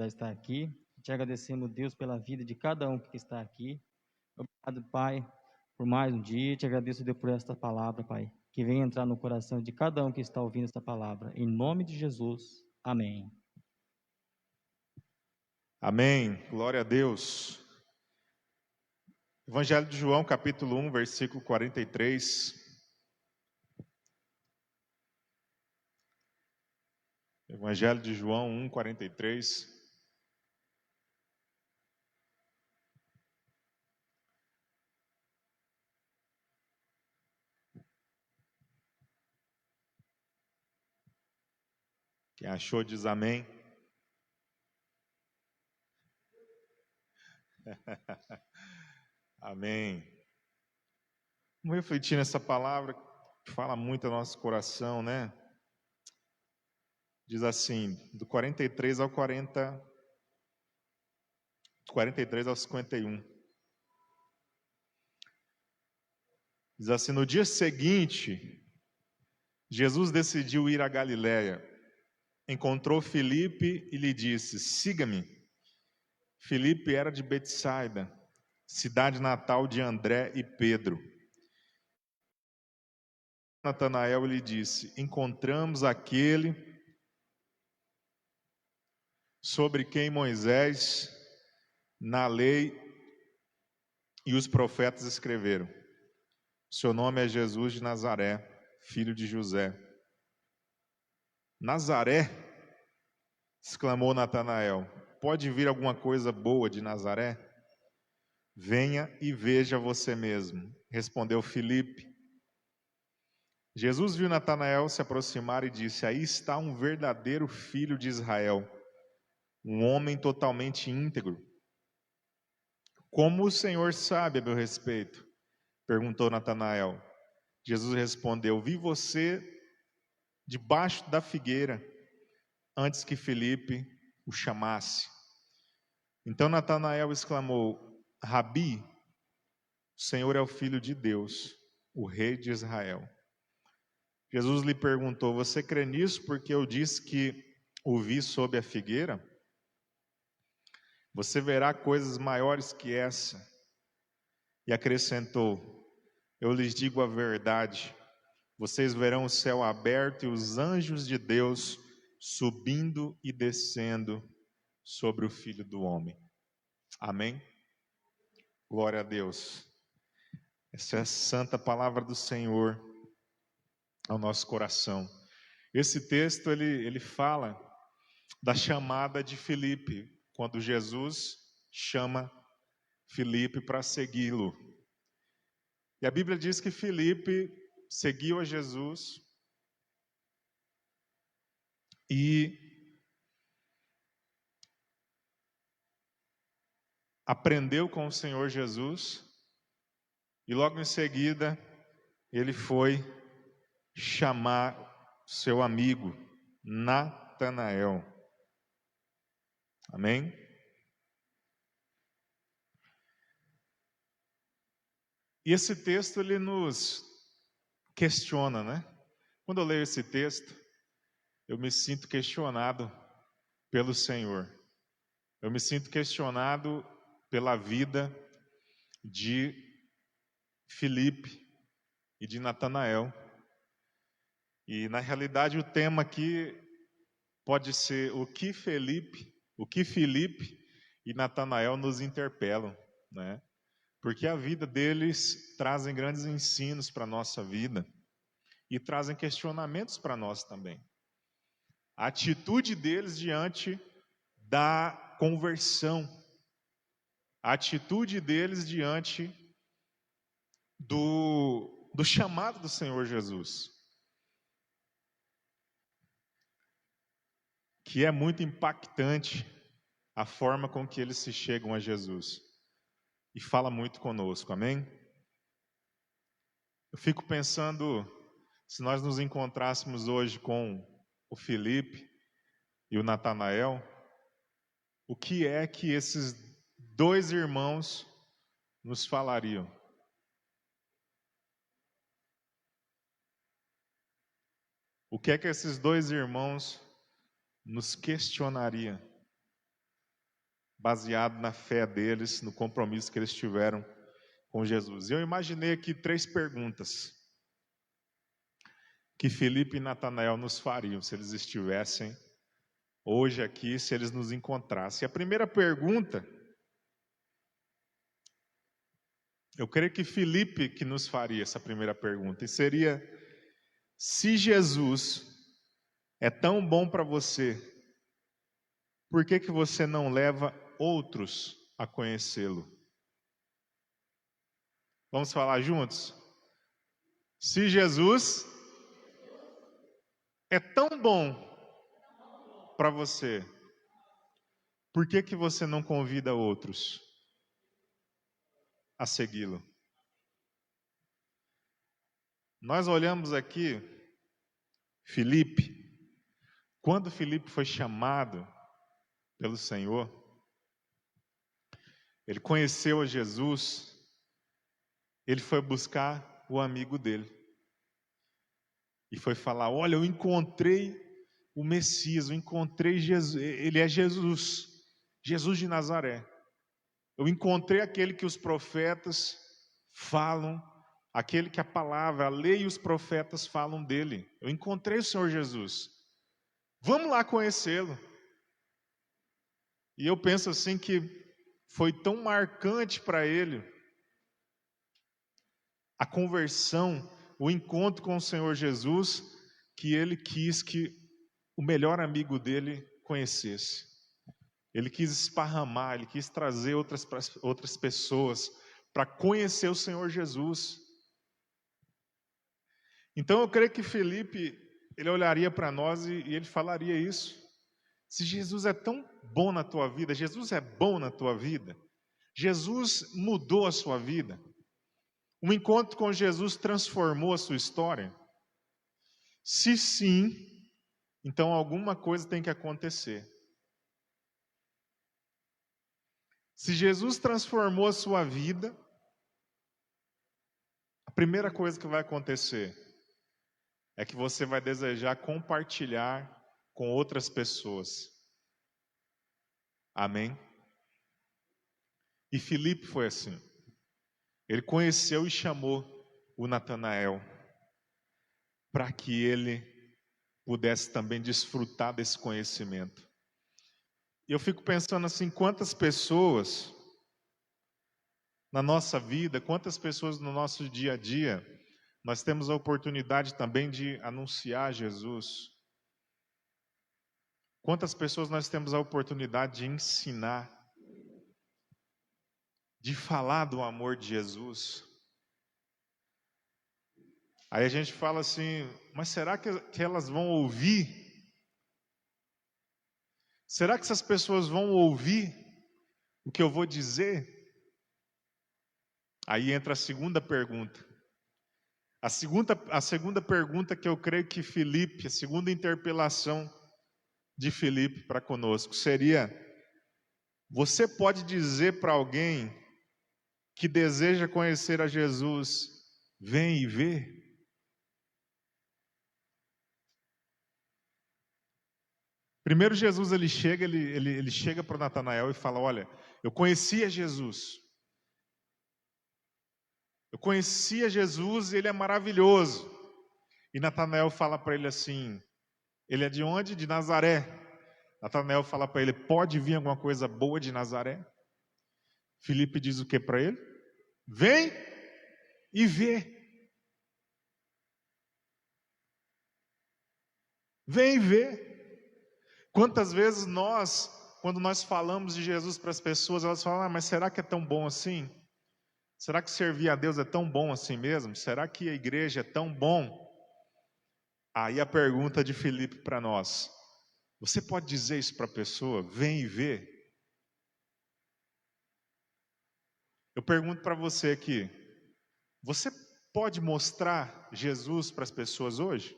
oportunidade de estar aqui. Te agradecemos, Deus, pela vida de cada um que está aqui. Obrigado, Pai, por mais um dia. Te agradeço, Deus, por esta palavra, Pai, que venha entrar no coração de cada um que está ouvindo esta palavra. Em nome de Jesus. Amém. Amém. Glória a Deus. Evangelho de João, capítulo 1, versículo 43. Evangelho de João 1, 43. Quem achou diz amém. Amém. Vamos refletir nessa palavra que fala muito ao nosso coração, né? Diz assim, do 43 ao 51. Diz assim, no dia seguinte, Jesus decidiu ir a Galiléia. Encontrou Filipe e lhe disse, siga-me. Filipe era de Betsaida, cidade natal de André e Pedro. Natanael lhe disse, encontramos aquele sobre quem Moisés, na lei e os profetas escreveram. Seu nome é Jesus de Nazaré, filho de José. Nazaré? Exclamou Natanael. Pode vir alguma coisa boa de Nazaré? Venha e veja você mesmo, respondeu Filipe. Jesus viu Natanael se aproximar e disse, aí está um verdadeiro filho de Israel, um homem totalmente íntegro. Como o Senhor sabe a meu respeito? Perguntou Natanael. Jesus respondeu, vi você debaixo da figueira, antes que Filipe o chamasse. Então Natanael exclamou, Rabi, o Senhor é o Filho de Deus, o Rei de Israel. Jesus lhe perguntou, você crê nisso porque eu disse que o vi sob a figueira? Você verá coisas maiores que essa. E acrescentou, eu lhes digo a verdade, vocês verão o céu aberto e os anjos de Deus subindo e descendo sobre o Filho do Homem. Amém? Glória a Deus. Essa é a santa palavra do Senhor ao nosso coração. Esse texto, ele fala da chamada de Filipe, quando Jesus chama Filipe para segui-lo. E a Bíblia diz que Filipe seguiu a Jesus e aprendeu com o Senhor Jesus, e logo em seguida ele foi chamar seu amigo Natanael. Amém? E esse texto ele nos questiona, né? Quando eu leio esse texto, eu me sinto questionado pelo Senhor. Eu me sinto questionado pela vida de Filipe e de Natanael. E na realidade o tema aqui pode ser o que Filipe e Natanael nos interpelam, né? Porque a vida deles trazem grandes ensinos para a nossa vida e trazem questionamentos para nós também. A atitude deles diante da conversão, a atitude deles diante do chamado do Senhor Jesus, que é muito impactante a forma com que eles se chegam a Jesus e fala muito conosco, amém? Eu fico pensando, se nós nos encontrássemos hoje com o Filipe e o Natanael, o que é que esses dois irmãos nos falariam? O que é que esses dois irmãos nos questionariam? baseado na fé deles, no compromisso que eles tiveram com Jesus. Eu imaginei aqui 3 perguntas que Filipe e Natanael nos fariam se eles estivessem hoje aqui, se eles nos encontrassem. A primeira pergunta, eu creio que Filipe que nos faria essa primeira pergunta, e seria: se Jesus é tão bom para você, por que que você não leva outros a conhecê-lo? Vamos falar juntos? Se Jesus é tão bom para você, por que que você não convida outros a segui-lo? Nós olhamos aqui, Filipe, quando Filipe foi chamado pelo Senhor, ele conheceu a Jesus, ele foi buscar o amigo dele e foi falar: olha, eu encontrei o Messias, eu encontrei Jesus, ele é Jesus, Jesus de Nazaré. Eu encontrei aquele que os profetas falam, aquele que a palavra, a lei e os profetas falam dele. Eu encontrei o Senhor Jesus. Vamos lá conhecê-lo. E eu penso assim que foi tão marcante para ele a conversão, o encontro com o Senhor Jesus, que ele quis que o melhor amigo dele conhecesse. Ele quis esparramar, ele quis trazer outras pessoas para conhecer o Senhor Jesus. Então eu creio que Filipe, ele olharia para nós e ele falaria isso. Se Jesus é tão bom na tua vida, Jesus é bom na tua vida, Jesus mudou a sua vida, um encontro com Jesus transformou a sua história? Se sim, então alguma coisa tem que acontecer. Se Jesus transformou a sua vida, a primeira coisa que vai acontecer é que você vai desejar compartilhar com outras pessoas. Amém? E Filipe foi assim. Ele conheceu e chamou o Natanael para que ele pudesse também desfrutar desse conhecimento. E eu fico pensando assim, quantas pessoas na nossa vida, quantas pessoas no nosso dia a dia, nós temos a oportunidade também de anunciar Jesus. Quantas pessoas nós temos a oportunidade de ensinar, de falar do amor de Jesus. Aí a gente fala assim, mas será que elas vão ouvir? Será que essas pessoas vão ouvir o que eu vou dizer? Aí entra a segunda pergunta. A segunda pergunta que eu creio que Filipe, a segunda interpelação de Filipe para conosco seria: você pode dizer para alguém que deseja conhecer a Jesus, vem e vê? Primeiro Jesus ele chega para Natanael e fala: olha, eu conhecia Jesus. Eu conhecia Jesus e ele é maravilhoso. E Natanael fala para ele assim: ele é de onde? De Nazaré. Natanael fala para ele: pode vir alguma coisa boa de Nazaré? Filipe diz o que para ele? Vem e vê. Vem e vê. Quantas vezes nós, quando nós falamos de Jesus para as pessoas, elas falam: mas será que é tão bom assim? Será que servir a Deus é tão bom assim mesmo? Será que a igreja é tão bom? Aí a pergunta de Filipe para nós: você pode dizer isso para a pessoa? Vem e vê. Eu pergunto para você aqui: você pode mostrar Jesus para as pessoas hoje?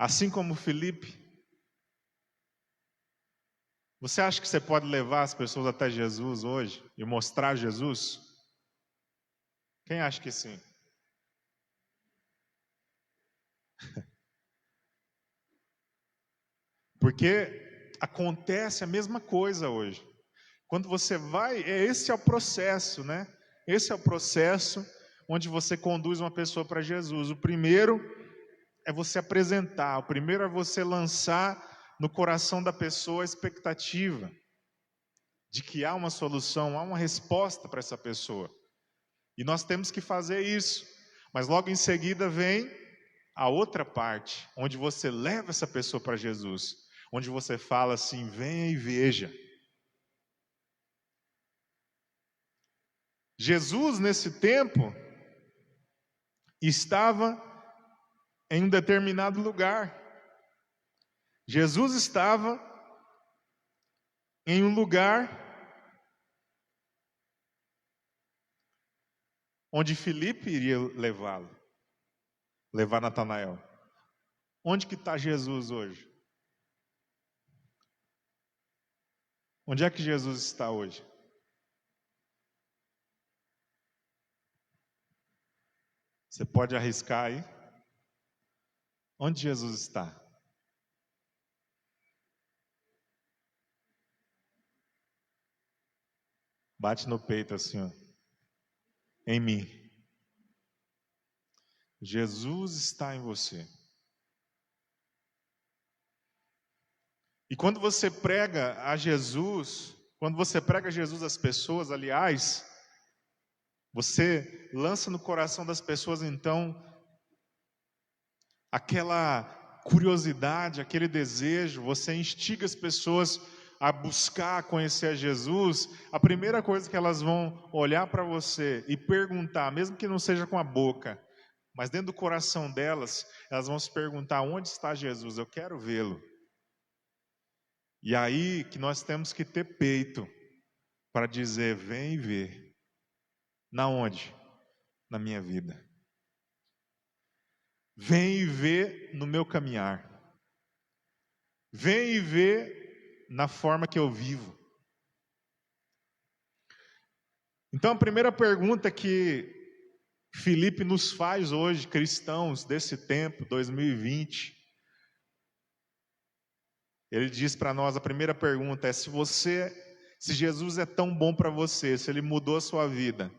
Assim como Filipe, você acha que você pode levar as pessoas até Jesus hoje e mostrar Jesus? Quem acha que sim? Porque acontece a mesma coisa hoje. Quando você vai, esse é o processo, né? Esse é o processo onde você conduz uma pessoa para Jesus. O primeiro é você apresentar, o primeiro é você lançar no coração da pessoa a expectativa de que há uma solução, há uma resposta para essa pessoa. E nós temos que fazer isso. Mas logo em seguida vem a outra parte, onde você leva essa pessoa para Jesus, onde você fala assim: venha e veja. Jesus, nesse tempo, estava em um determinado lugar. Jesus estava em um lugar onde Filipe iria levá-lo, levar Natanael. Onde que está Jesus hoje? Onde é que Jesus está hoje? Você pode arriscar aí? Onde Jesus está? Bate no peito assim, ó. Em mim. Jesus está em você. E quando você prega a Jesus, quando você prega Jesus às pessoas, aliás, você lança no coração das pessoas, então, aquela curiosidade, aquele desejo, você instiga as pessoas a buscar conhecer a Jesus. A primeira coisa que elas vão olhar para você e perguntar, mesmo que não seja com a boca, mas dentro do coração delas, elas vão se perguntar: onde está Jesus? Eu quero vê-lo. E aí que nós temos que ter peito para dizer: vem e vê. Na onde? Na minha vida. Vem e vê no meu caminhar. Vem e vê na forma que eu vivo. Então a primeira pergunta que Filipe nos faz hoje, cristãos desse tempo, 2020, ele diz para nós, a primeira pergunta é: se Jesus é tão bom para você, se ele mudou a sua vida,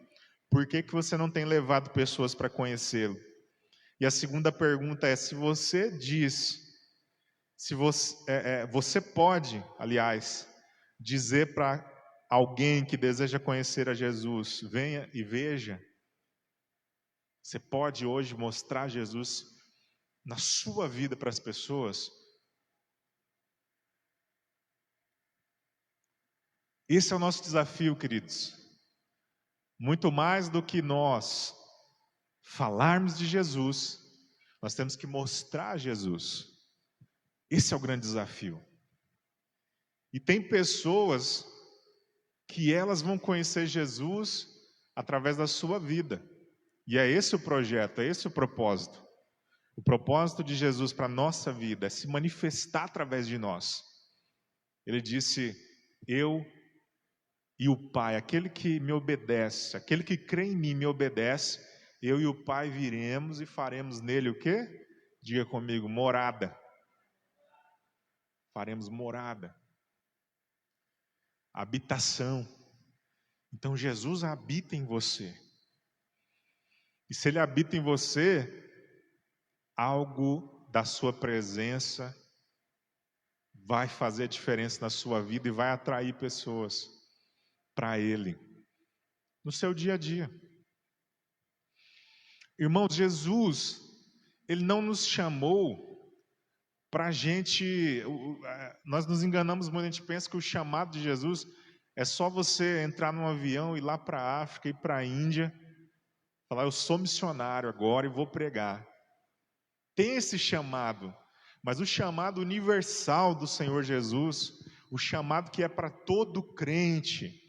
por que você não tem levado pessoas para conhecê-lo? E a segunda pergunta é: se você diz, se você pode, aliás, dizer para alguém que deseja conhecer a Jesus: venha e veja. Você pode hoje mostrar Jesus na sua vida para as pessoas? Esse é o nosso desafio, queridos. Muito mais do que nós falarmos de Jesus, nós temos que mostrar Jesus. Esse é o grande desafio. E tem pessoas que elas vão conhecer Jesus através da sua vida. E é esse o projeto, é esse o propósito. O propósito de Jesus para a nossa vida é se manifestar através de nós. Ele disse: eu e o Pai, aquele que me obedece, aquele que crê em mim me obedece, eu e o Pai viremos e faremos nele o quê? Diga comigo: morada. Faremos morada. Habitação. Então Jesus habita em você. E se ele habita em você, algo da sua presença vai fazer a diferença na sua vida e vai atrair pessoas para ele, no seu dia a dia. Irmãos, Jesus, ele não nos chamou para a gente, nós nos enganamos muito, a gente pensa que o chamado de Jesus é só você entrar num avião, ir lá para a África, ir para a Índia, falar: eu sou missionário agora e vou pregar. Tem esse chamado, mas o chamado universal do Senhor Jesus, o chamado que é para todo crente,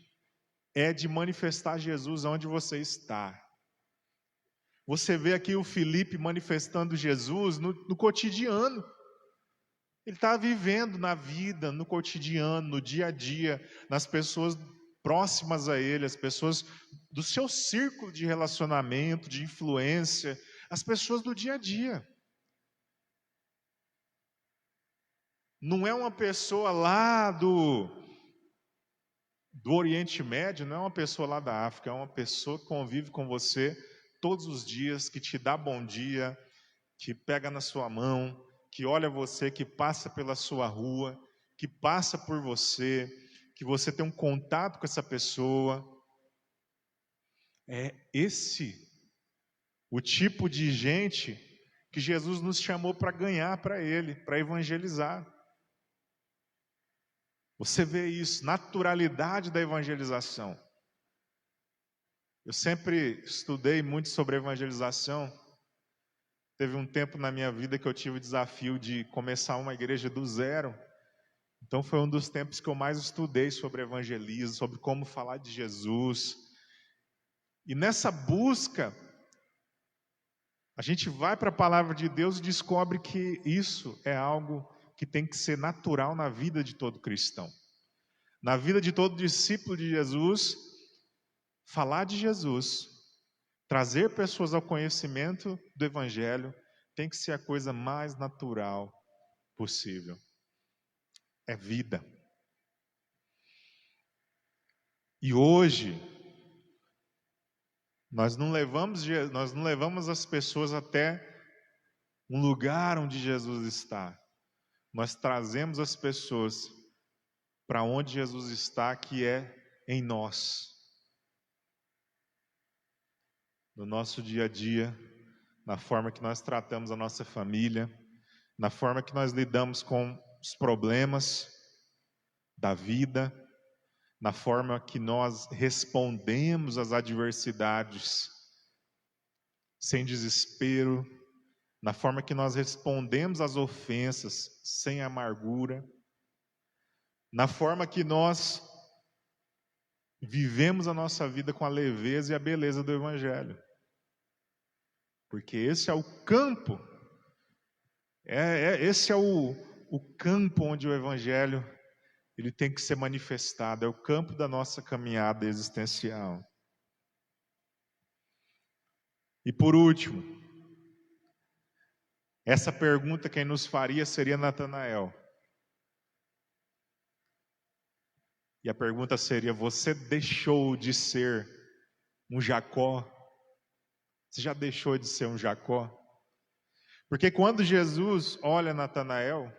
é de manifestar Jesus onde você está. Você vê aqui o Filipe manifestando Jesus no cotidiano. Ele está vivendo na vida, no cotidiano, no dia a dia, nas pessoas próximas a ele, as pessoas do seu círculo de relacionamento, de influência, as pessoas do dia a dia. não é uma pessoa lá do Oriente Médio, não é uma pessoa lá da África, é uma pessoa que convive com você todos os dias, que te dá bom dia, que pega na sua mão, que olha você, que passa pela sua rua, que passa por você, que você tem um contato com essa pessoa. É esse o tipo de gente que Jesus nos chamou para ganhar para Ele, para evangelizar. Você vê isso, naturalidade da evangelização. Eu sempre estudei muito sobre evangelização. Teve um tempo na minha vida que eu tive o desafio de começar uma igreja do zero. Então foi um dos tempos que eu mais estudei sobre evangelismo, sobre como falar de Jesus. E nessa busca, a gente vai para a palavra de Deus e descobre que isso é algo que tem que ser natural na vida de todo cristão. Na vida de todo discípulo de Jesus, falar de Jesus, trazer pessoas ao conhecimento do Evangelho, tem que ser a coisa mais natural possível. É vida. E hoje, nós não levamos as pessoas até um lugar onde Jesus está. Nós trazemos as pessoas para onde Jesus está, que é em nós. No nosso dia a dia, na forma que nós tratamos a nossa família, na forma que nós lidamos com os problemas da vida, na forma que nós respondemos às adversidades sem desespero, na forma que nós respondemos às ofensas sem amargura, na forma que nós vivemos a nossa vida com a leveza e a beleza do Evangelho. Porque esse é o campo, esse é o campo onde o Evangelho ele tem que ser manifestado, é o campo da nossa caminhada existencial. E por último, essa pergunta quem nos faria seria Natanael. E a pergunta seria: você deixou de ser um Jacó? Você já deixou de ser um Jacó? Porque quando Jesus olha Natanael,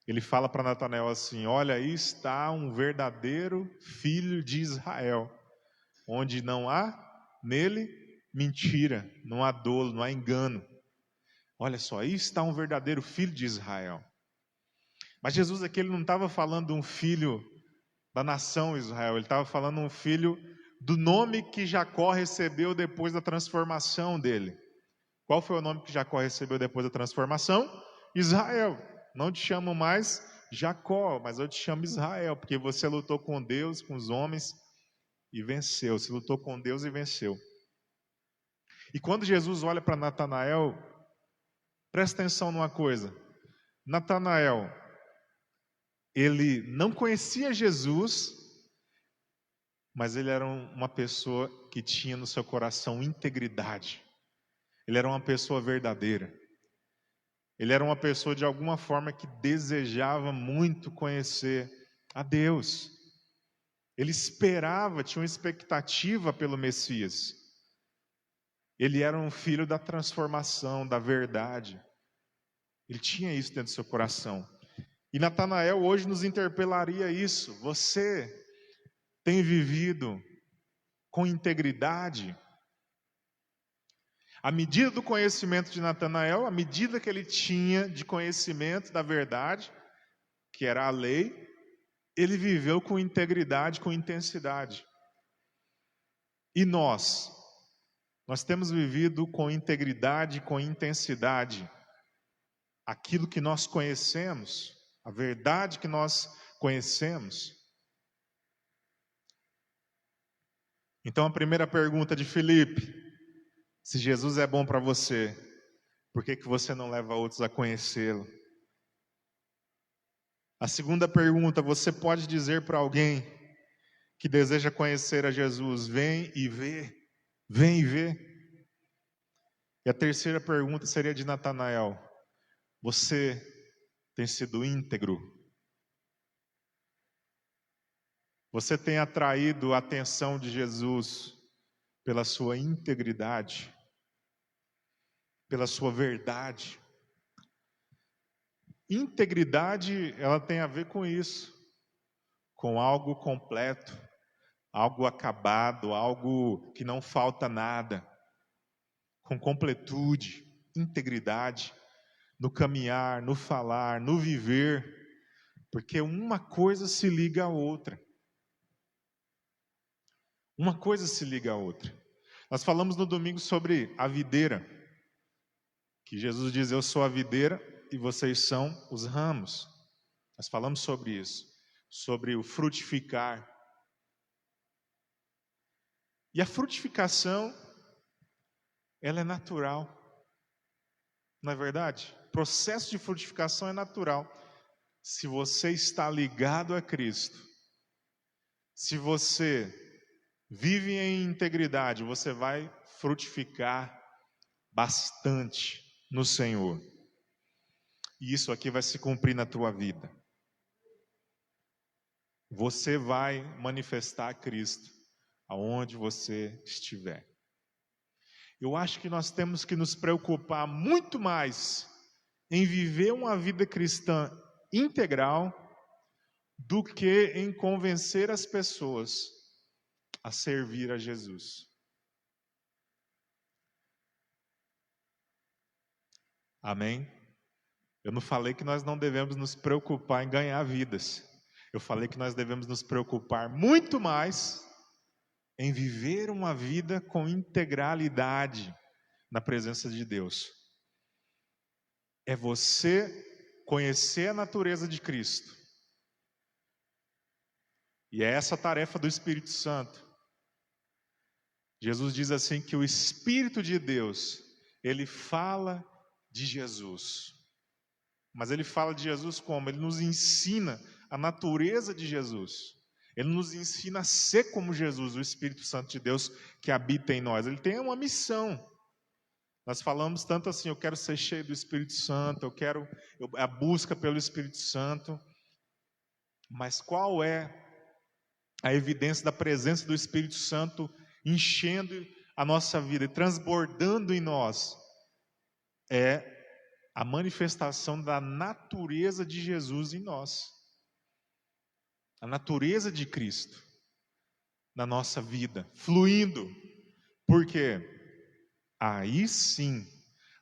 ele fala para Natanael assim: olha, aí está um verdadeiro filho de Israel, onde não há nele mentira, não há dolo, não há engano. Olha só, aí está um verdadeiro filho de Israel. Mas Jesus aqui ele não estava falando de um filho da nação Israel, ele estava falando de um filho do nome que Jacó recebeu depois da transformação dele. Qual foi o nome que Jacó recebeu depois da transformação? Israel. Não te chamo mais Jacó, mas eu te chamo Israel, porque você lutou com Deus, com os homens e venceu. Você lutou com Deus e venceu. E quando Jesus olha para Natanael, presta atenção numa coisa. Natanael, ele não conhecia Jesus, mas ele era uma pessoa que tinha no seu coração integridade. Ele era uma pessoa verdadeira. Ele era uma pessoa de alguma forma que desejava muito conhecer a Deus. Ele esperava, tinha uma expectativa pelo Messias. Ele era um filho da transformação, da verdade. Ele tinha isso dentro do seu coração. E Natanael hoje nos interpelaria isso. Você tem vivido com integridade? À medida do conhecimento de Natanael, à medida que ele tinha de conhecimento da verdade, que era a lei, ele viveu com integridade, com intensidade. E nós temos vivido com integridade, com intensidade, aquilo que nós conhecemos, a verdade que nós conhecemos. Então a primeira pergunta de Filipe: se Jesus é bom para você, por que você não leva outros a conhecê-lo? A segunda pergunta: você pode dizer para alguém que deseja conhecer a Jesus, vem e vê, vem e vê? E a terceira pergunta seria de Natanael: você tem sido íntegro? Você tem atraído a atenção de Jesus pela sua integridade, pela sua verdade? Integridade, ela tem a ver com isso, com algo completo, algo acabado, algo que não falta nada, com completude, integridade, no caminhar, no falar, no viver, porque uma coisa se liga à outra. Uma coisa se liga à outra. Nós falamos no domingo sobre a videira, que Jesus diz: eu sou a videira e vocês são os ramos. Nós falamos sobre isso, sobre o frutificar. E a frutificação, ela é natural, não é verdade? O processo de frutificação é natural. Se você está ligado a Cristo, se você vive em integridade, você vai frutificar bastante no Senhor. E isso aqui vai se cumprir na tua vida. Você vai manifestar Cristo aonde você estiver. Eu acho que nós temos que nos preocupar muito mais em viver uma vida cristã integral do que em convencer as pessoas a servir a Jesus. Amém? Eu não falei que nós não devemos nos preocupar em ganhar vidas. Eu falei que nós devemos nos preocupar muito mais em viver uma vida com integralidade na presença de Deus. É você conhecer a natureza de Cristo. E é essa a tarefa do Espírito Santo. Jesus diz assim que o Espírito de Deus, ele fala de Jesus. Mas ele fala de Jesus como? Ele nos ensina a natureza de Jesus. Ele nos ensina a ser como Jesus, o Espírito Santo de Deus que habita em nós. Ele tem uma missão. Nós falamos tanto assim, eu quero ser cheio do Espírito Santo, a busca pelo Espírito Santo. Mas qual é a evidência da presença do Espírito Santo enchendo a nossa vida e transbordando em nós? É a manifestação da natureza de Jesus em nós. A natureza de Cristo na nossa vida, fluindo. Por quê? Aí sim,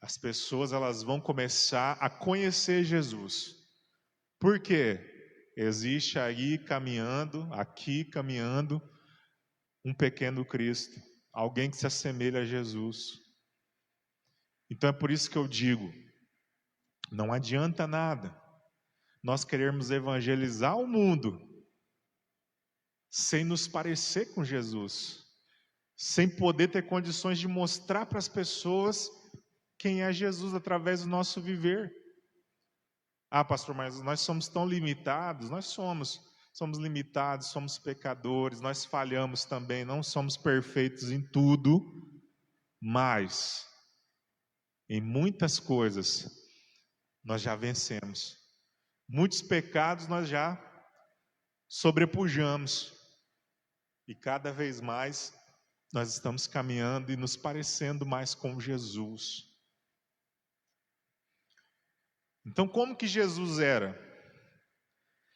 as pessoas elas vão começar a conhecer Jesus. Por quê? Existe aí aqui caminhando, um pequeno Cristo, alguém que se assemelha a Jesus. Então é por isso que eu digo, não adianta nada nós querermos evangelizar o mundo sem nos parecer com Jesus, sem poder ter condições de mostrar para as pessoas quem é Jesus através do nosso viver. Ah, pastor, mas nós somos tão limitados. Nós somos limitados, somos pecadores, nós falhamos também, não somos perfeitos em tudo, mas em muitas coisas nós já vencemos. Muitos pecados nós já sobrepujamos. E cada vez mais nós estamos caminhando e nos parecendo mais com Jesus. Então, como que Jesus era?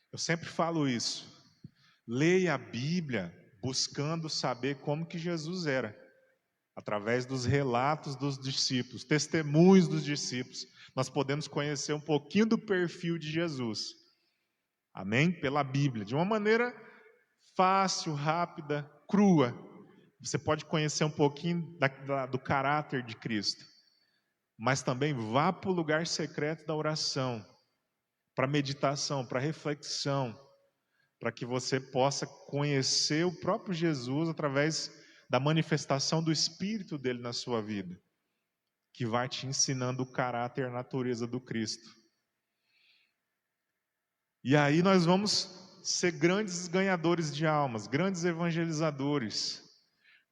Eu sempre falo isso. Leia a Bíblia buscando saber como que Jesus era. Através dos relatos dos discípulos, testemunhos dos discípulos, nós podemos conhecer um pouquinho do perfil de Jesus. Amém? Pela Bíblia, de uma maneira fácil, rápida, crua. Você pode conhecer um pouquinho do caráter de Cristo. Mas também vá para o lugar secreto da oração, para meditação, para reflexão, para que você possa conhecer o próprio Jesus através da manifestação do Espírito dele na sua vida, que vai te ensinando o caráter e a natureza do Cristo. E aí nós vamos ser grandes ganhadores de almas, grandes evangelizadores.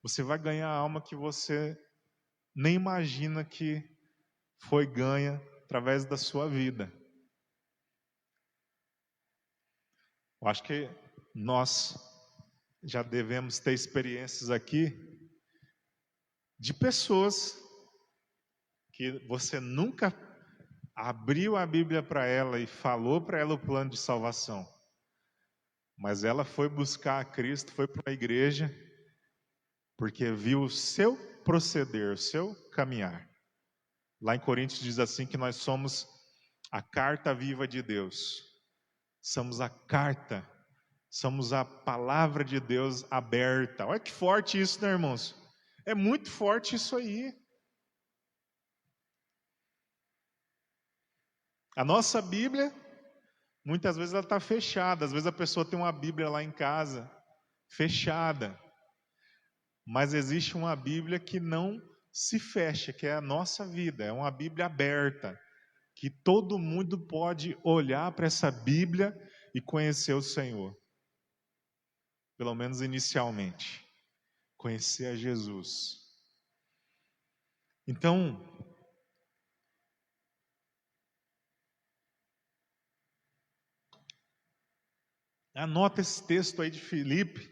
Você vai ganhar a alma que você nem imagina que foi ganha através da sua vida. Eu acho que nós já devemos ter experiências aqui de pessoas que você nunca abriu a Bíblia para ela e falou para ela o plano de salvação, mas ela foi buscar a Cristo, foi para a igreja, porque viu o seu proceder, o seu caminhar. Lá em Coríntios diz assim que nós somos a carta viva de Deus. Somos a carta, somos a palavra de Deus aberta. Olha que forte isso, né, irmãos? É muito forte isso aí. A nossa Bíblia, muitas vezes ela está fechada. Às vezes a pessoa tem uma Bíblia lá em casa, fechada. Mas existe uma Bíblia que não se fecha, que é a nossa vida. É uma Bíblia aberta, que todo mundo pode olhar para essa Bíblia e conhecer o Senhor. Pelo menos inicialmente. Conhecer a Jesus. Então, anota esse texto aí de Filipe,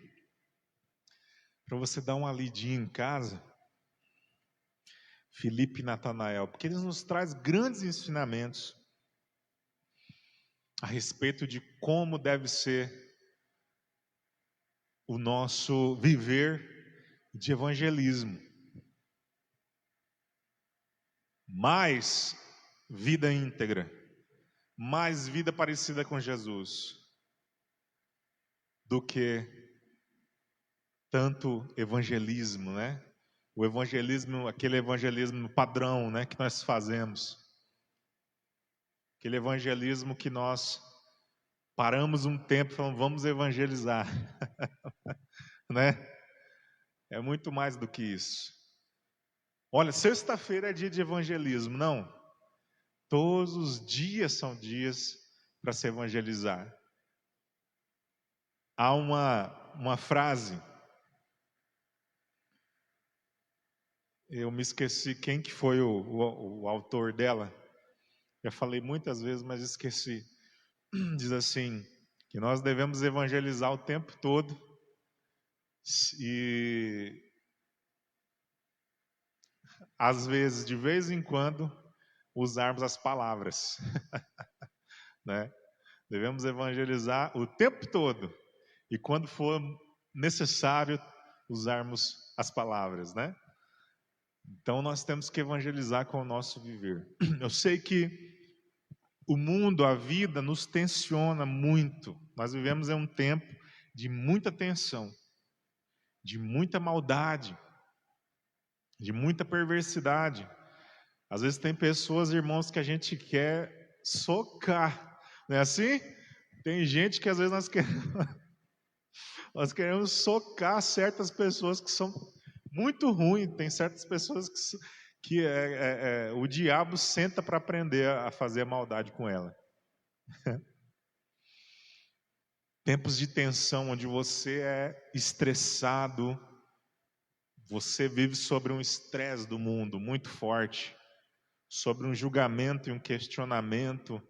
para você dar uma lidinha em casa. Filipe e Natanael, porque eles nos traz grandes ensinamentos a respeito de como deve ser o nosso viver de evangelismo. Mais vida íntegra, mais vida parecida com Jesus, do que tanto evangelismo, né? O evangelismo, aquele evangelismo padrão, né, que nós fazemos. Aquele evangelismo que nós paramos um tempo e falamos, vamos evangelizar. Né? É muito mais do que isso. Olha, sexta-feira é dia de evangelismo. Não. Todos os dias são dias para se evangelizar. Há uma frase, eu me esqueci quem que foi o autor dela. Já falei muitas vezes, mas esqueci. Diz assim, que nós devemos evangelizar o tempo todo e às vezes, de vez em quando, usarmos as palavras. Né? Devemos evangelizar o tempo todo e quando for necessário usarmos as palavras, né? Então nós temos que evangelizar com o nosso viver. Eu sei que o mundo, a vida nos tensiona muito. Nós vivemos em um tempo de muita tensão, de muita maldade, de muita perversidade. Às vezes tem pessoas, irmãos, que a gente quer socar, não é assim? Tem gente que às vezes nós queremos socar certas pessoas que são muito ruins. Tem certas pessoas que o diabo senta para aprender a fazer a maldade com ela. Tempos de tensão onde você é estressado, você vive sobre um estresse do mundo muito forte, sobre um julgamento e um questionamento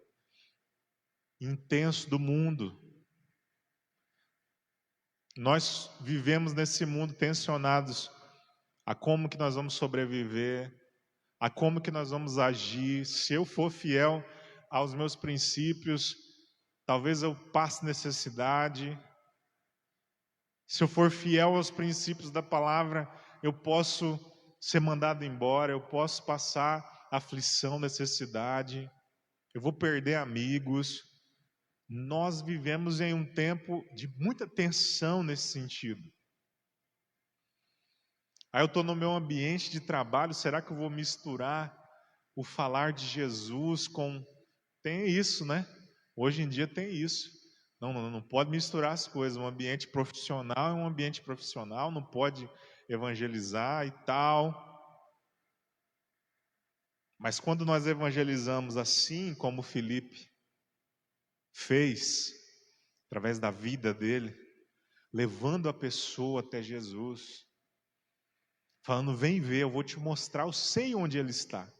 intenso do mundo. Nós vivemos nesse mundo tensionados a como que nós vamos sobreviver, a como que nós vamos agir. Se eu for fiel aos meus princípios, talvez eu passe necessidade. Se eu for fiel aos princípios da palavra, eu posso ser mandado embora, eu posso passar aflição, necessidade, eu vou perder amigos. Nós vivemos em um tempo de muita tensão nesse sentido. Aí eu estou no meu ambiente de trabalho, será que eu vou misturar o falar de Jesus com... Tem isso, né? Hoje em dia tem isso. Não pode misturar as coisas. Um ambiente profissional é um ambiente profissional, não pode evangelizar e tal. Mas quando nós evangelizamos assim como Filipe fez, através da vida dele, levando a pessoa até Jesus, falando, vem ver, eu vou te mostrar, eu sei onde ele está.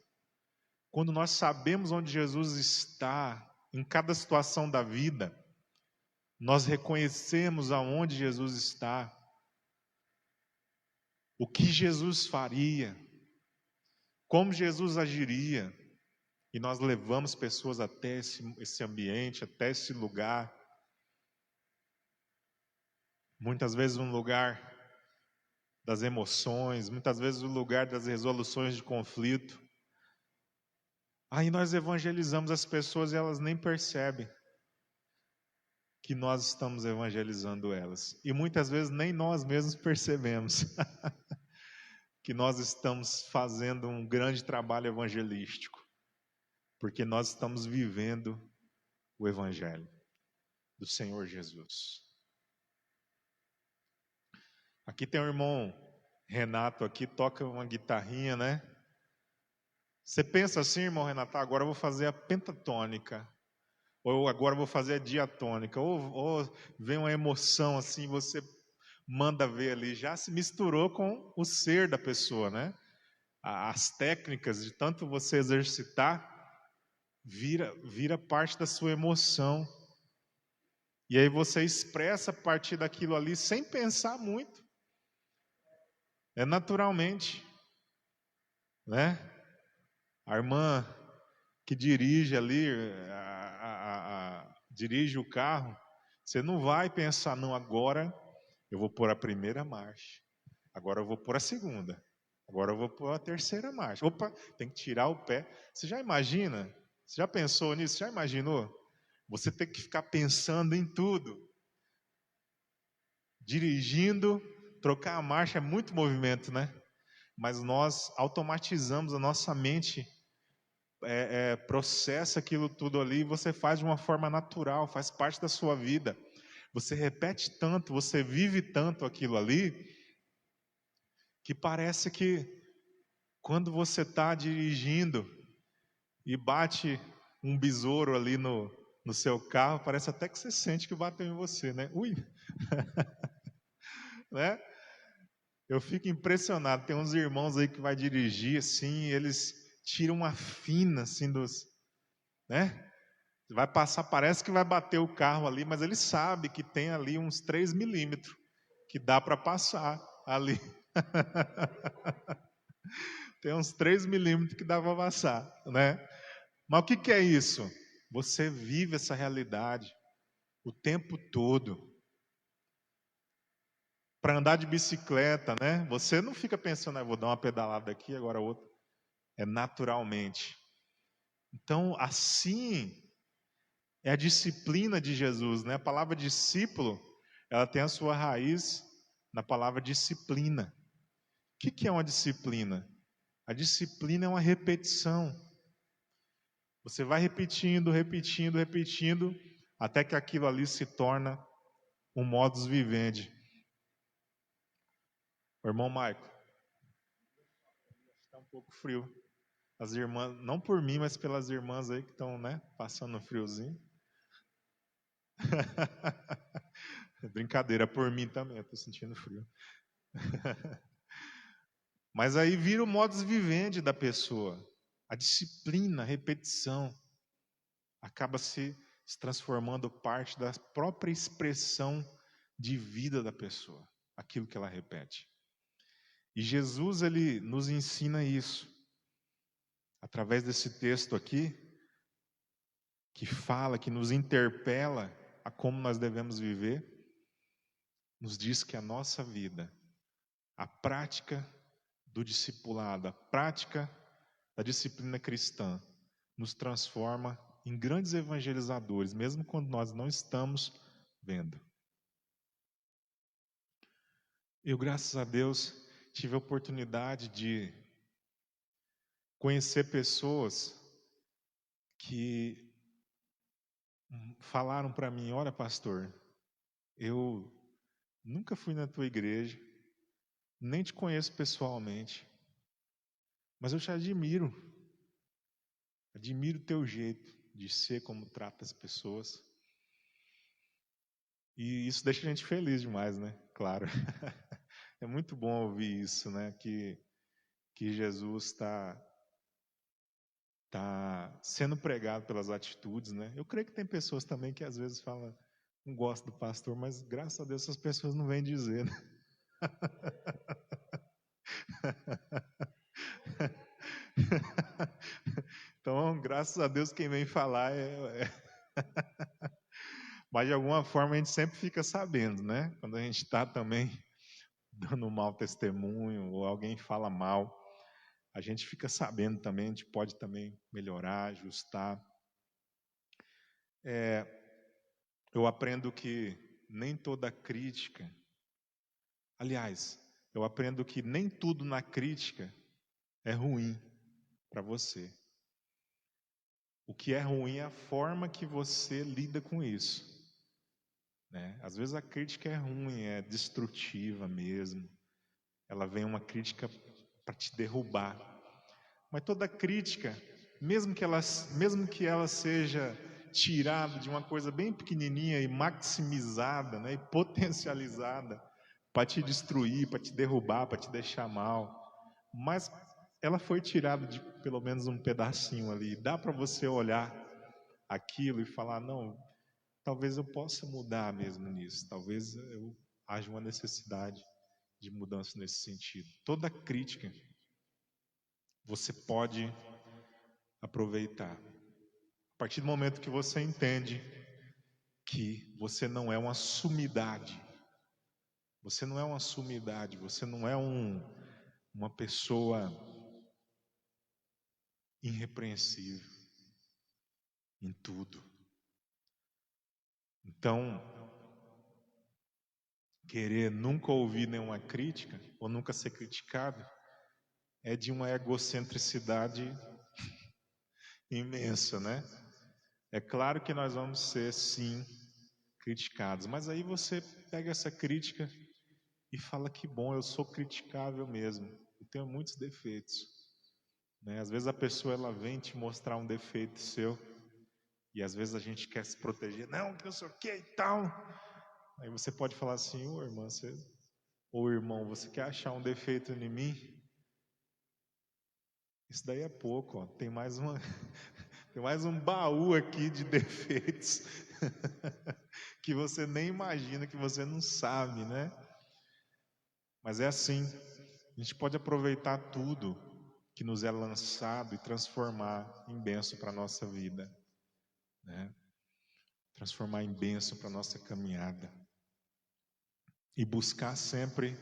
Quando nós sabemos onde Jesus está, em cada situação da vida, nós reconhecemos aonde Jesus está, o que Jesus faria, como Jesus agiria, e nós levamos pessoas até esse ambiente, até esse lugar, muitas vezes um lugar das emoções, muitas vezes um lugar das resoluções de conflito. Aí nós evangelizamos as pessoas e elas nem percebem que nós estamos evangelizando elas. E muitas vezes nem nós mesmos percebemos que nós estamos fazendo um grande trabalho evangelístico, porque nós estamos vivendo o Evangelho do Senhor Jesus. Aqui tem o irmão Renato, aqui toca uma guitarrinha, né? Você pensa assim, irmão Renato, agora eu vou fazer a pentatônica, ou agora eu vou fazer a diatônica, ou vem uma emoção assim, você manda ver ali, já se misturou com o ser da pessoa, né? As técnicas de tanto você exercitar, vira parte da sua emoção. E aí você expressa a partir daquilo ali sem pensar muito. É naturalmente, né? A irmã que dirige ali, dirige o carro, você não vai pensar, não, agora eu vou pôr a primeira marcha, agora eu vou pôr a segunda, agora eu vou pôr a terceira marcha. Opa, tem que tirar o pé. Você já imagina? Você já pensou nisso? Já imaginou? Você tem que ficar pensando em tudo. Dirigindo, trocar a marcha é muito movimento, né? Mas nós automatizamos, a nossa mente processa aquilo tudo ali, e você faz de uma forma natural, faz parte da sua vida. Você repete tanto, você vive tanto aquilo ali, que parece que quando você está dirigindo e bate um besouro ali no seu carro, parece até que você sente que bateu em você, né? Ui! Né? Eu fico impressionado, tem uns irmãos aí que vai dirigir assim, eles tiram uma fina assim né? Vai passar, parece que vai bater o carro ali, mas ele sabe que tem ali uns 3 milímetros que dá para passar ali. Tem uns 3 milímetros que dá para passar, né? Mas o que é isso? Você vive essa realidade o tempo todo. Para andar de bicicleta, né? Você não fica pensando, vou dar uma pedalada aqui, agora outra. É naturalmente. Então, assim é a disciplina de Jesus, né? A palavra discípulo, ela tem a sua raiz na palavra disciplina. O que é uma disciplina? A disciplina é uma repetição. Você vai repetindo, repetindo, repetindo, até que aquilo ali se torna um modus vivendi. O irmão Maico, está um pouco frio. As irmãs, não por mim, mas pelas irmãs aí que estão, né, passando um friozinho. Brincadeira, por mim também, eu estou sentindo frio. Mas aí vira o modus vivendi da pessoa. A disciplina, a repetição, acaba se transformando parte da própria expressão de vida da pessoa, aquilo que ela repete. E Jesus, ele nos ensina isso, através desse texto aqui, que fala, que nos interpela a como nós devemos viver, nos diz que a nossa vida, a prática do discipulado, a prática da disciplina cristã, nos transforma em grandes evangelizadores, mesmo quando nós não estamos vendo. Eu, graças a Deus, tive a oportunidade de conhecer pessoas que falaram para mim: olha, pastor, eu nunca fui na tua igreja, nem te conheço pessoalmente, mas eu te admiro o teu jeito de ser, como trata as pessoas. E isso deixa a gente feliz demais, né? Claro. É muito bom ouvir isso, né? Que Jesus está sendo pregado pelas atitudes, né? Eu creio que tem pessoas também que às vezes falam, não gosto do pastor, mas graças a Deus essas pessoas não vêm dizer, né? Então, graças a Deus, quem vem falar Mas de alguma forma a gente sempre fica sabendo, né? Quando a gente está também dando um mau testemunho ou alguém fala mal, a gente fica sabendo também, a gente pode também melhorar, ajustar. Eu aprendo que nem toda crítica, aliás, eu aprendo que nem tudo na crítica é ruim para você. O que é ruim é a forma que você lida com isso, né? Às vezes a crítica é ruim, é destrutiva mesmo. Ela vem uma crítica para te derrubar. Mas toda crítica, mesmo que ela seja tirada de uma coisa bem pequenininha e maximizada, né, e potencializada para te destruir, para te derrubar, para te deixar mal, mas ela foi tirada de pelo menos um pedacinho ali. Dá para você olhar aquilo e falar, não, talvez eu possa mudar mesmo nisso, talvez haja uma necessidade de mudança nesse sentido. Toda crítica você pode aproveitar. A partir do momento que você entende que você não é uma sumidade, você não é uma sumidade, você não é uma pessoa irrepreensível em tudo. Então, querer nunca ouvir nenhuma crítica ou nunca ser criticado é de uma egocentricidade imensa, né? É claro que nós vamos ser, sim, criticados, mas aí você pega essa crítica e fala que bom, eu sou criticável mesmo, eu tenho muitos defeitos, né? Às vezes a pessoa ela vem te mostrar um defeito seu e às vezes a gente quer se proteger, não, que eu sou o que e tal. Aí você pode falar assim, ô irmã, ou irmão, você quer achar um defeito em mim? Isso daí é pouco, ó. Tem mais um baú aqui de defeitos que você nem imagina, que você não sabe, né? Mas é assim, a gente pode aproveitar tudo que nos é lançado e transformar em bênção para a nossa vida, né? Transformar em bênção para a nossa caminhada e buscar sempre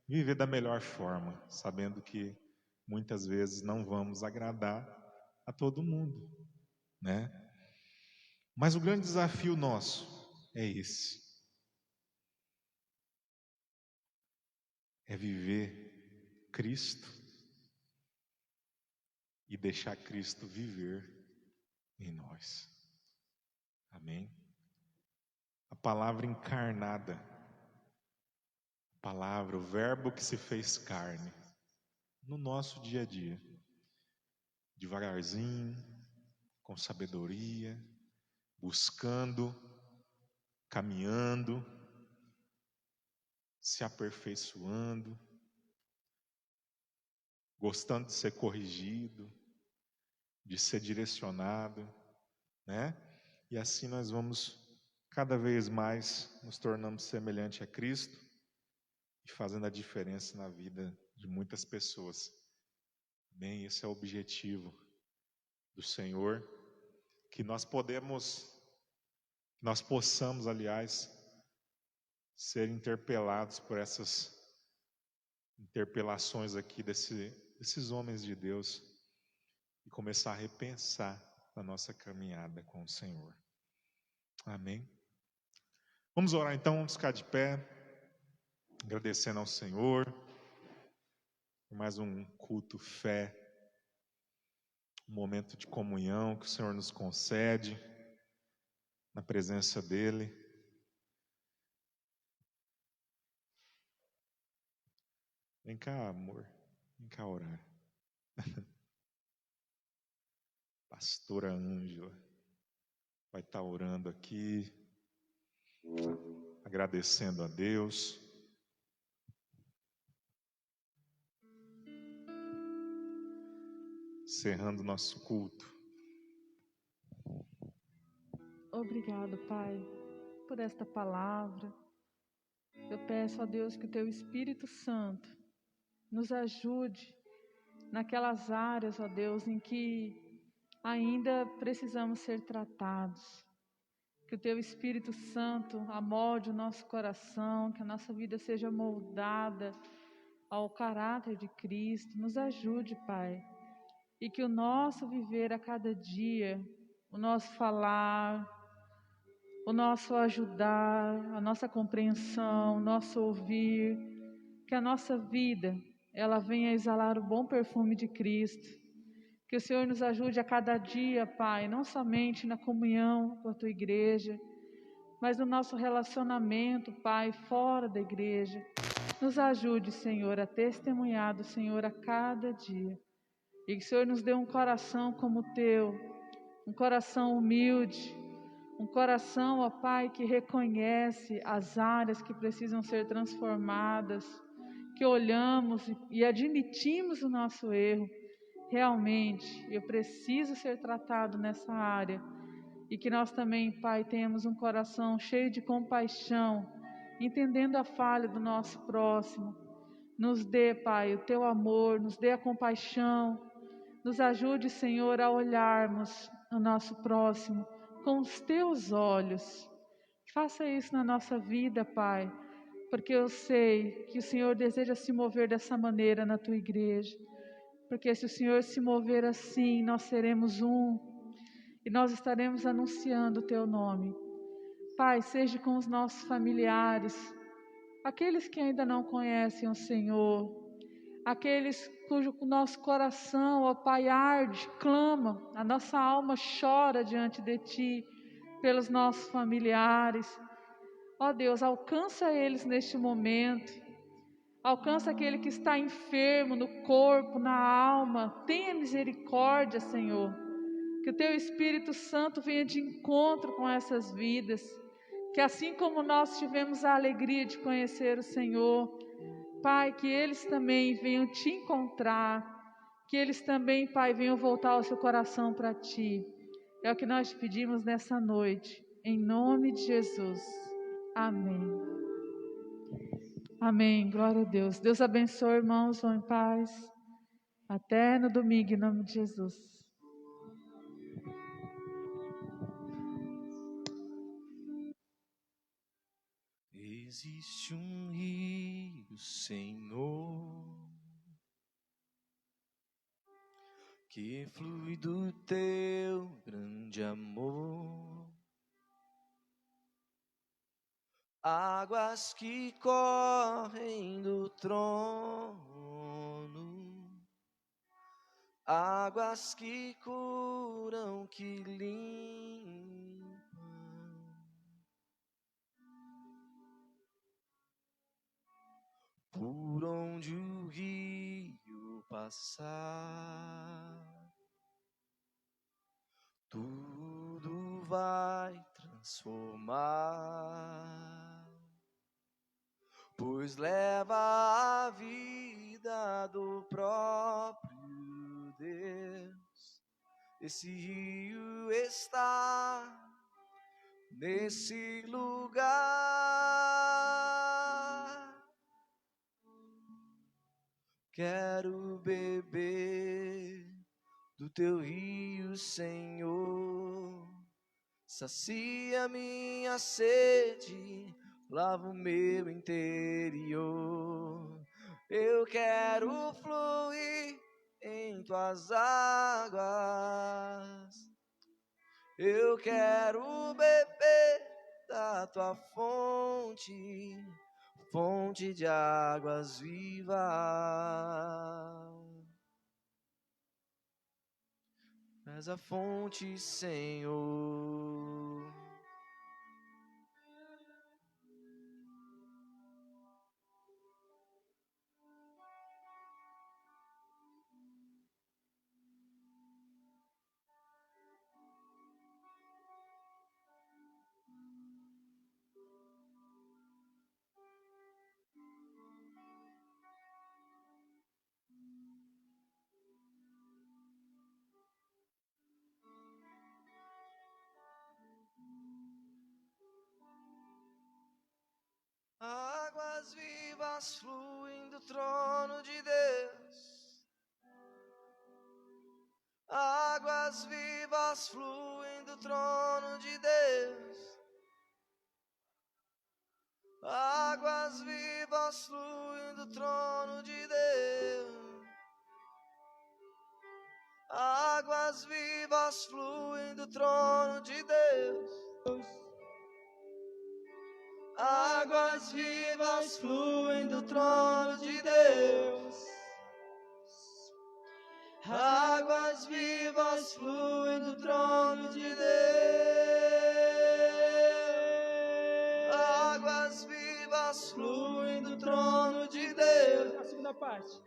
viver da melhor forma, sabendo que muitas vezes não vamos agradar a todo mundo, né? Mas o grande desafio nosso é esse: é viver Cristo e deixar Cristo viver em nós. Amém? A palavra encarnada, a palavra, o verbo que se fez carne, no nosso dia a dia, devagarzinho, com sabedoria, buscando, caminhando, se aperfeiçoando, gostando de ser corrigido, de ser direcionado, né? E assim nós vamos cada vez mais nos tornando semelhante a Cristo e fazendo a diferença na vida de muitas pessoas. Bem, esse é o objetivo do Senhor, que nós possamos, aliás, ser interpelados por essas interpelações aqui desses homens de Deus e começar a repensar a nossa caminhada com o Senhor. Amém? Vamos orar então, vamos ficar de pé, agradecendo ao Senhor por mais um culto fé, um momento de comunhão que o Senhor nos concede na presença dEle. Vem cá, amor, vem cá orar. Pastora Ângela vai estar orando aqui, agradecendo a Deus. Encerrando nosso culto. Obrigado, Pai. por esta palavra. Eu peço a Deus que o Teu Espírito Santo nos ajude naquelas áreas, ó Deus, em que ainda precisamos ser tratados. Que o Teu Espírito Santo amolde o nosso coração, que a nossa vida seja moldada ao caráter de Cristo. Nos ajude, Pai. E que o nosso viver a cada dia, o nosso falar, o nosso ajudar, a nossa compreensão, o nosso ouvir, que a nossa vida, ela venha exalar o bom perfume de Cristo. Que o Senhor nos ajude a cada dia, Pai, não somente na comunhão com a Tua igreja, mas no nosso relacionamento, Pai, fora da igreja. Nos ajude, Senhor, a testemunhar do Senhor a cada dia. E que o Senhor nos dê um coração como o Teu, um coração humilde, um coração, ó Pai, que reconhece as áreas que precisam ser transformadas, que olhamos e admitimos o nosso erro. Realmente, eu preciso ser tratado nessa área. E que nós também, Pai, tenhamos um coração cheio de compaixão, entendendo a falha do nosso próximo. Nos dê, Pai, o Teu amor, nos dê a compaixão. Nos ajude, Senhor, a olharmos o nosso próximo com os Teus olhos. Faça isso na nossa vida, Pai, porque eu sei que o Senhor deseja se mover dessa maneira na Tua igreja. Porque se o Senhor se mover assim, nós seremos um e nós estaremos anunciando o Teu nome. Pai, seja com os nossos familiares, aqueles que ainda não conhecem o Senhor, aqueles cujo nosso coração, ó Pai, arde, clama, a nossa alma chora diante de Ti, pelos nossos familiares. Ó Deus, alcança eles neste momento, alcança aquele que está enfermo no corpo, na alma. Tenha misericórdia, Senhor. Que o Teu Espírito Santo venha de encontro com essas vidas. Que assim como nós tivemos a alegria de conhecer o Senhor, Pai, que eles também venham Te encontrar. Que eles também, Pai, venham voltar o seu coração para Ti. É o que nós pedimos nessa noite. Em nome de Jesus. Amém. Amém, glória a Deus. Deus abençoe, irmãos, vão em paz. Até no domingo, em nome de Jesus. Existe um rio, Senhor, que flui do Teu grande amor. Águas que correm do trono, águas que curam, que limpam. Por onde o rio passar, tudo vai transformar, pois leva a vida do próprio Deus. Esse rio está nesse lugar. Quero beber do Teu rio, Senhor. Sacia minha sede, lava o meu interior. Eu quero fluir em Tuas águas. Eu quero beber da Tua fonte, fonte de águas vivas. És a fonte, Senhor. vivas fluem do trono de Deus. Águas vivas fluem do trono de Deus. Águas vivas fluem do trono de Deus. Águas vivas fluem do trono de Deus. Águas vivas fluem do trono de Deus. Águas vivas fluem do trono de Deus. Águas vivas fluem do trono de Deus. A segunda parte.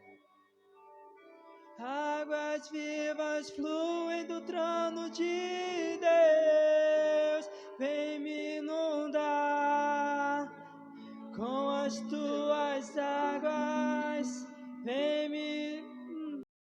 Águas vivas fluem do trono de Deus. Vem me inundar com as tuas águas.